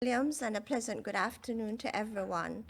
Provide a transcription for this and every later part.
Williams, and a pleasant good afternoon to everyone.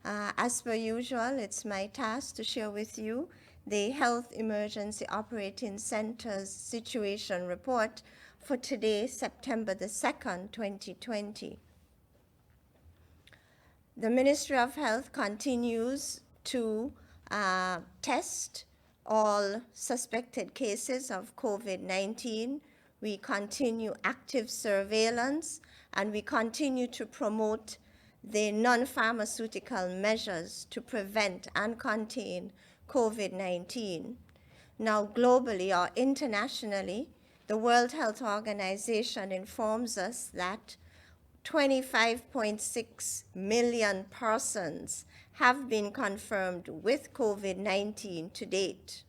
As per usual, it's my task to share with you the Health Emergency Operating Center's Situation Report for today, September the 2nd, 2020. The Ministry of Health continues to test all suspected cases of COVID-19. We continue active surveillance, and we continue to promote the non-pharmaceutical measures to prevent and contain COVID-19. Now, globally or internationally, the World Health Organization informs us that 25.6 million persons have been confirmed with COVID-19 to date.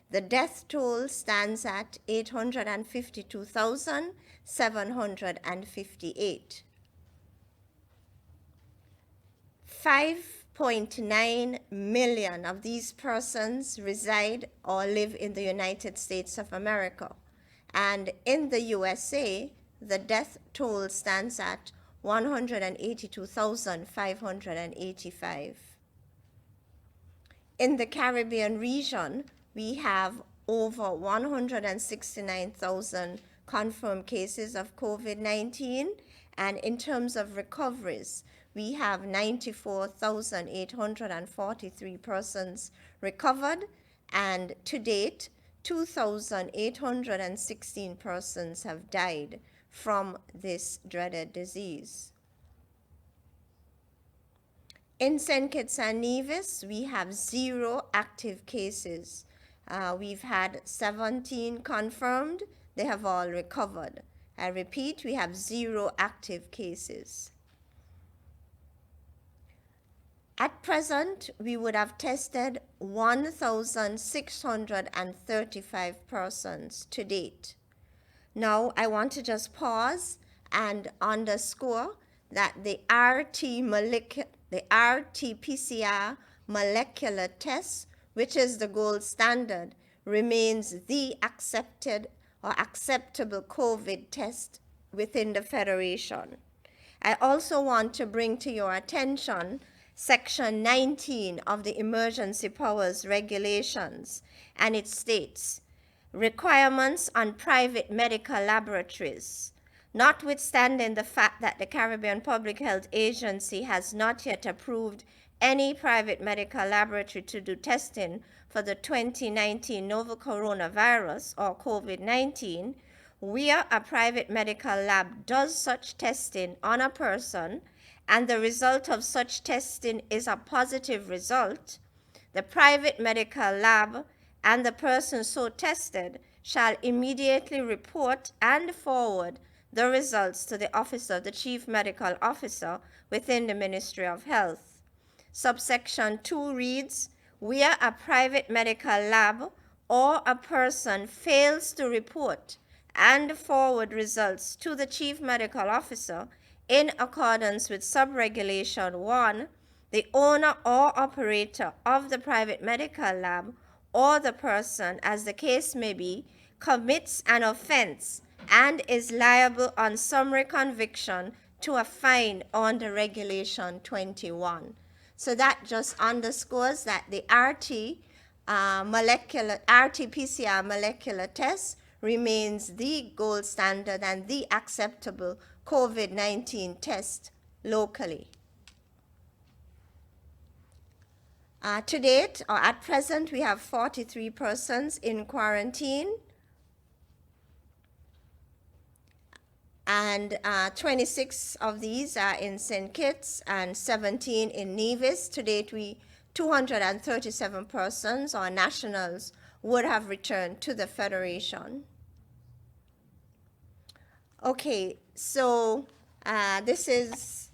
The death toll stands at 852,758. 5.9 million of these persons reside or live in the United States of America. And in the USA, the death toll stands at 182,585. In the Caribbean region, we have over 169,000 confirmed cases of COVID-19, and in terms of recoveries, we have 94,843 persons recovered, and to date, 2,816 persons have died from this dreaded disease. In St. Kitts and Nevis, we have 0 active cases. We've had 17 confirmed. They have all recovered. I repeat, we have 0 active cases. At present, we would have tested 1,635 persons to date. Now, I want to just pause and underscore that the RT-PCR molecular test, which is the gold standard, remains the accepted or acceptable COVID test within the Federation. I also want to bring to your attention Section 19 of the Emergency Powers Regulations, and it states, requirements on private medical laboratories. Notwithstanding the fact that the Caribbean Public Health Agency has not yet approved any private medical laboratory to do testing for the 2019 novel coronavirus or COVID-19, where a private medical lab does such testing on a person and the result of such testing is a positive result, the private medical lab and the person so tested shall immediately report and forward the results to the Office of the Chief Medical Officer within the Ministry of Health. Subsection 2 reads, where a private medical lab or a person fails to report and forward results to the Chief Medical Officer in accordance with Subregulation 1, the owner or operator of the private medical lab or the person, as the case may be, commits an offense and is liable on summary conviction to a fine under Regulation 21. So that just underscores that the RT-PCR molecular test remains the gold standard and the acceptable COVID-19 test locally. To date, or at present, we have 43 persons in quarantine, and 26 of these are in St. Kitts and 17 in Nevis. To date, 237 persons or nationals would have returned to the Federation. Okay, so this is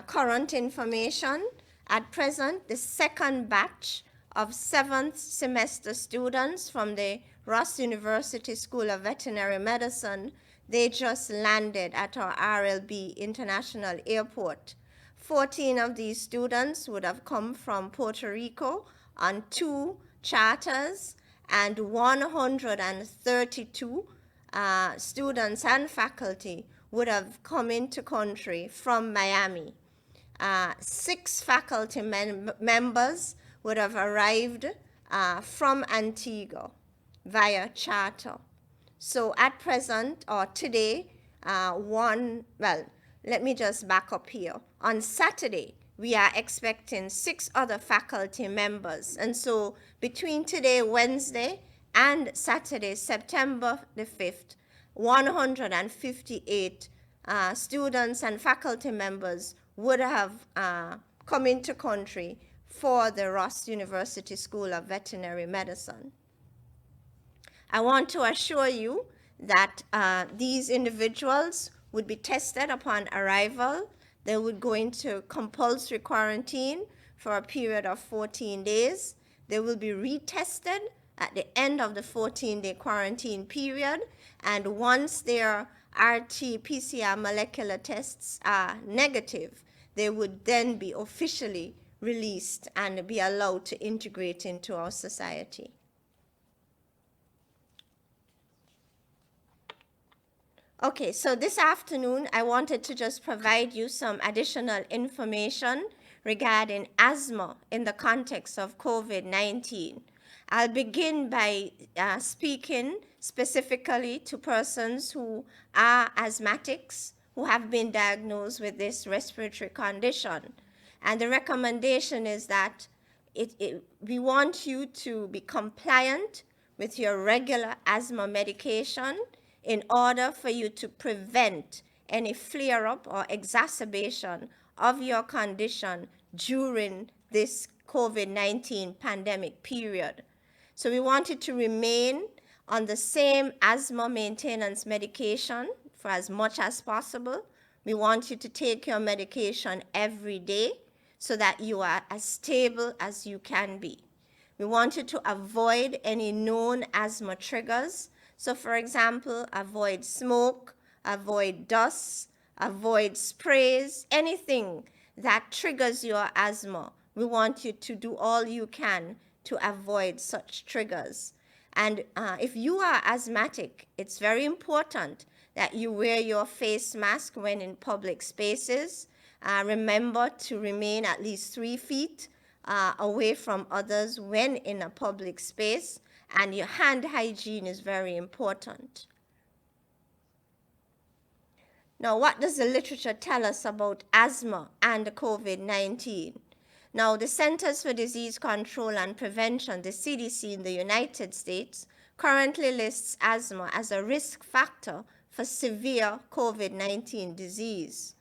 current information. At present, the second batch of 7th semester students from the Ross University School of Veterinary Medicine, they just landed at our RLB International Airport. 14 of these students would have come from Puerto Rico on 2 charters, and 132 students and faculty would have come into country from Miami. 6 faculty members would have arrived from Antigua via charter. So at present, or today, let me just back up here. On Saturday, we are expecting 6 other faculty members. And so between today, Wednesday, and Saturday, September the 5th, 158 students and faculty members would have come into country for the Ross University School of Veterinary Medicine. I want to assure you that these individuals would be tested upon arrival. They would go into compulsory quarantine for a period of 14 days. They will be retested at the end of the 14-day quarantine period. And once their RT-PCR molecular tests are negative, they would then be officially released and be allowed to integrate into our society. Okay, so this afternoon, I wanted to just provide you some additional information regarding asthma in the context of COVID-19. I'll begin by speaking specifically to persons who are asthmatics, who have been diagnosed with this respiratory condition. And the recommendation is that we want you to be compliant with your regular asthma medication in order for you to prevent any flare-up or exacerbation of your condition during this COVID-19 pandemic period. So we want you to remain on the same asthma maintenance medication for as much as possible. We want you to take your medication every day so that you are as stable as you can be. We want you to avoid any known asthma triggers. So for example, avoid smoke, avoid dust, avoid sprays, anything that triggers your asthma. We want you to do all you can to avoid such triggers. And if you are asthmatic, it's very important that you wear your face mask when in public spaces. Remember to remain at least 3 feet away from others when in a public space. And your hand hygiene is very important. Now, what does the literature tell us about asthma and COVID-19? Now, the Centers for Disease Control and Prevention, the CDC in the United States, currently lists asthma as a risk factor for severe COVID-19 disease.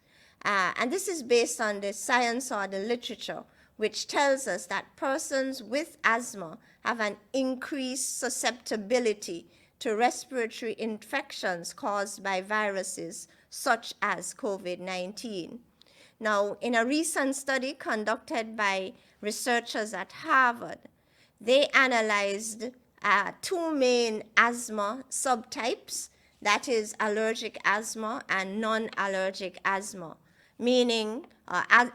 And this is based on the science or the literature, which tells us that persons with asthma have an increased susceptibility to respiratory infections caused by viruses such as COVID-19. Now, in a recent study conducted by researchers at Harvard, they analyzed 2 main asthma subtypes, that is allergic asthma and non-allergic asthma, meaning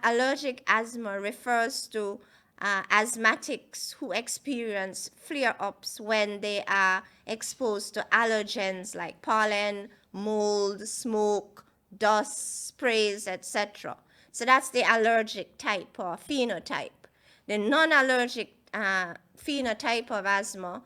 allergic asthma refers to asthmatics who experience flare-ups when they are exposed to allergens like pollen, mold, smoke, dust, sprays, etc. So that's the allergic type or phenotype. The non-allergic phenotype of asthma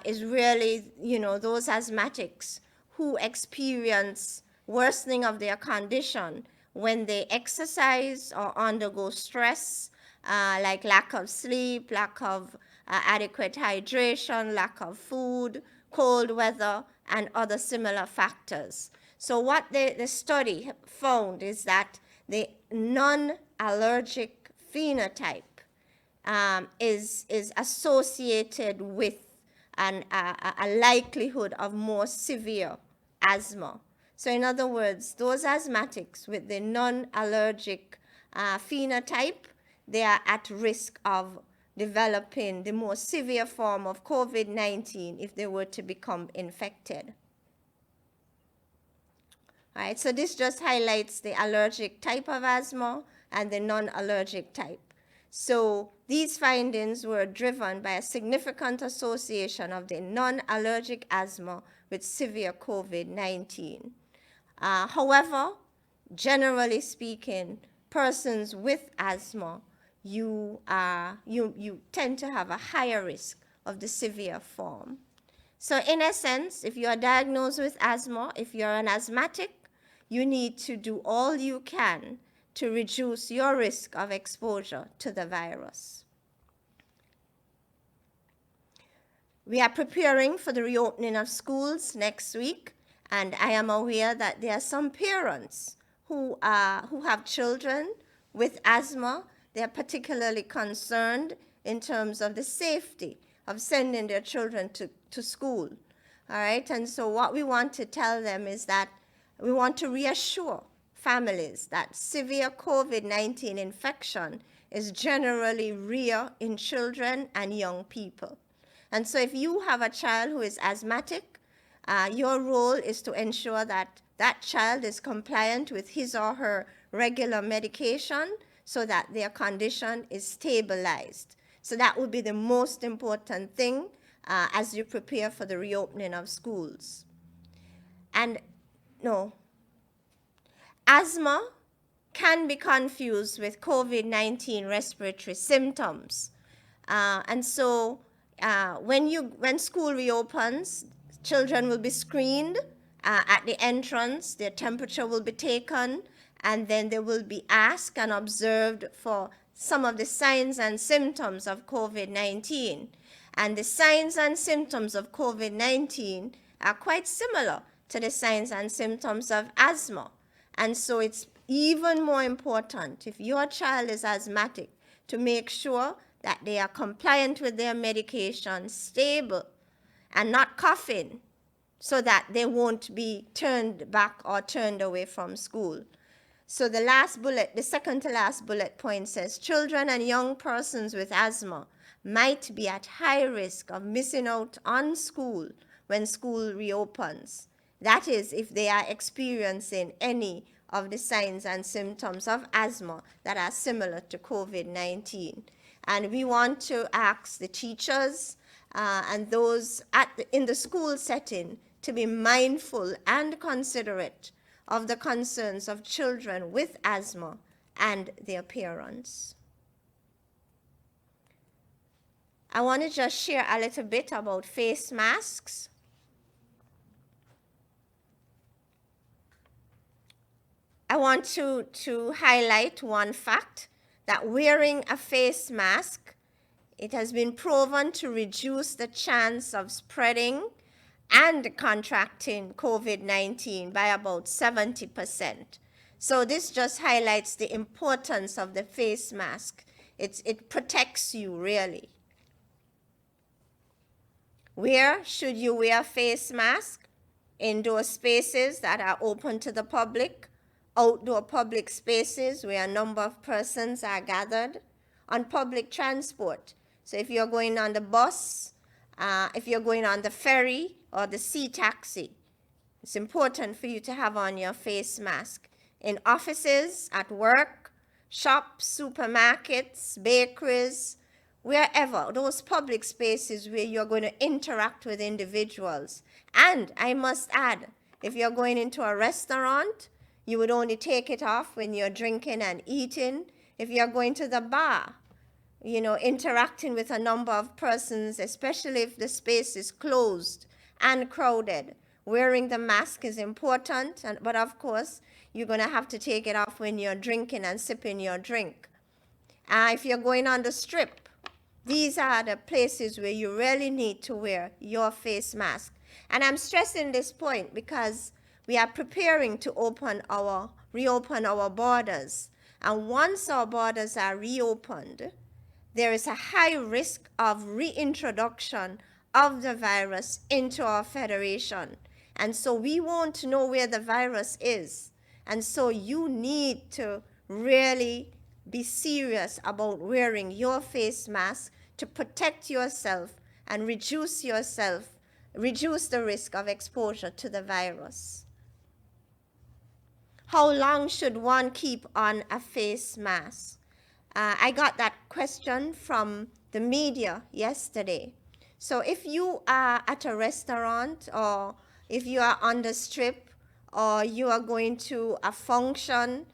is really, those asthmatics who experience worsening of their condition when they exercise or undergo stress, like lack of sleep, lack of adequate hydration, lack of food, cold weather, and other similar factors. So what the study found is that the non-allergic phenotype is associated with a likelihood of more severe asthma. So in other words, those asthmatics with the non-allergic phenotype, they are at risk of developing the more severe form of COVID-19 if they were to become infected. All right, so this just highlights the allergic type of asthma and the non-allergic type. So these findings were driven by a significant association of the non-allergic asthma with severe COVID-19. However, generally speaking, persons with asthma, you tend to have a higher risk of the severe form. So in essence, if you are diagnosed with asthma, if you're an asthmatic, you need to do all you can to reduce your risk of exposure to the virus. We are preparing for the reopening of schools next week, and I am aware that there are some parents who have children with asthma. They are particularly concerned in terms of the safety of sending their children to school. All right, and so what we want to tell them is that we want to reassure families that severe COVID-19 infection is generally rare in children and young people. And so if you have a child who is asthmatic, your role is to ensure that that child is compliant with his or her regular medication so that their condition is stabilized. So that would be the most important thing as you prepare for the reopening of schools. And no, asthma can be confused with COVID-19 respiratory symptoms. And so when school reopens, children will be screened at the entrance, their temperature will be taken, and then they will be asked and observed for some of the signs and symptoms of COVID-19. And the signs and symptoms of COVID-19 are quite similar to the signs and symptoms of asthma. And so it's even more important if your child is asthmatic to make sure that they are compliant with their medication, stable, and not coughing, so that they won't be turned back or turned away from school. So the second to last bullet point says, children and young persons with asthma might be at high risk of missing out on school when school reopens. That is, if they are experiencing any of the signs and symptoms of asthma that are similar to COVID-19. And we want to ask the teachers and those in the school setting to be mindful and considerate of the concerns of children with asthma and their parents. I want to just share a little bit about face masks. I want to highlight one fact, that wearing a face mask, it has been proven to reduce the chance of spreading and contracting COVID-19 by about 70%. So this just highlights the importance of the face mask. It protects you, really. Where should you wear a face mask? Indoor spaces that are open to the public, outdoor public spaces where a number of persons are gathered, on public transport. So if you're going on the bus, if you're going on the ferry or the sea taxi, it's important for you to have on your face mask. In offices, at work, shops, supermarkets, bakeries, wherever, those public spaces where you're going to interact with individuals. And I must add, if you're going into a restaurant, you would only take it off when you're drinking and eating. If you're going to the bar, interacting with a number of persons, especially if the space is closed and crowded, wearing the mask is important. But of course, you're going to have to take it off when you're drinking and sipping your drink. If you're going on the strip, these are the places where you really need to wear your face mask. And I'm stressing this point because we are preparing to reopen our borders. And once our borders are reopened, there is a high risk of reintroduction of the virus into our federation. And so we won't know where the virus is. And so you need to really be serious about wearing your face mask to protect yourself and reduce the risk of exposure to the virus. How long should one keep on a face mask? I got that question from the media yesterday. So if you are at a restaurant, or if you are on the strip, or you are going to a function,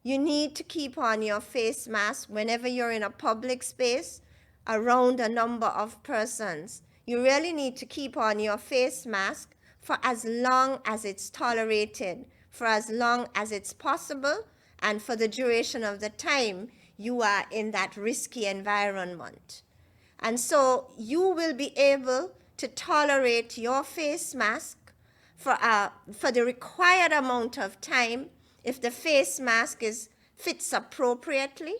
you need to keep on your face mask whenever you're in a public space around a number of persons. You really need to keep on your face mask for as long as it's tolerated, for as long as it's possible, and for the duration of the time you are in that risky environment. And so you will be able to tolerate your face mask for the required amount of time if the face mask fits appropriately.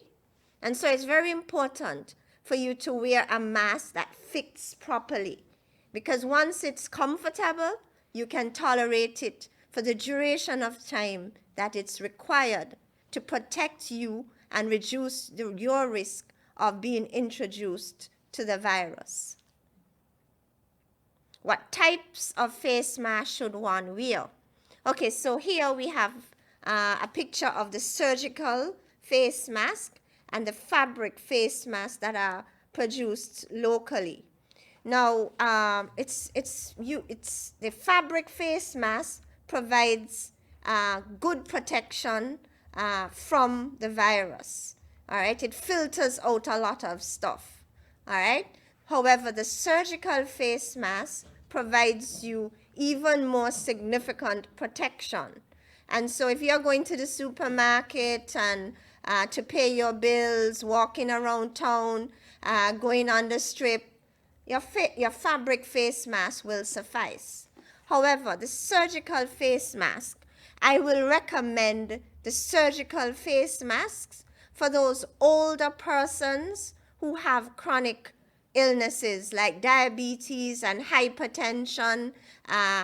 And so it's very important for you to wear a mask that fits properly, because once it's comfortable, you can tolerate it for the duration of time that it's required to protect you and reduce your risk of being introduced to the virus. What types of face masks should one wear? Okay, so here we have a picture of the surgical face mask and the fabric face masks that are produced locally. Now, the fabric face mask provides good protection from the virus. All right, it filters out a lot of stuff. All right. However, the surgical face mask provides you even more significant protection. And so if you're going to the supermarket and to pay your bills, walking around town, going on the strip, your fabric face mask will suffice. However, the surgical face mask, I will recommend the surgical face masks for those older persons who have chronic illnesses like diabetes and hypertension,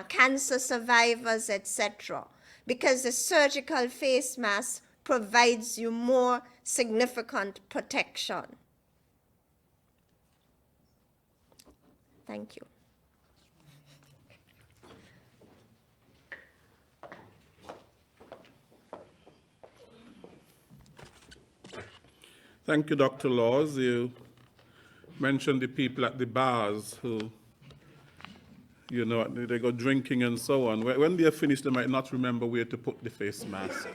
cancer survivors, etc. Because the surgical face mask provides you more significant protection. Thank you. Thank you, Dr. Laws. You mentioned the people at the bars who, you know, they go drinking and so on. When they're finished, they might not remember where to put the face mask.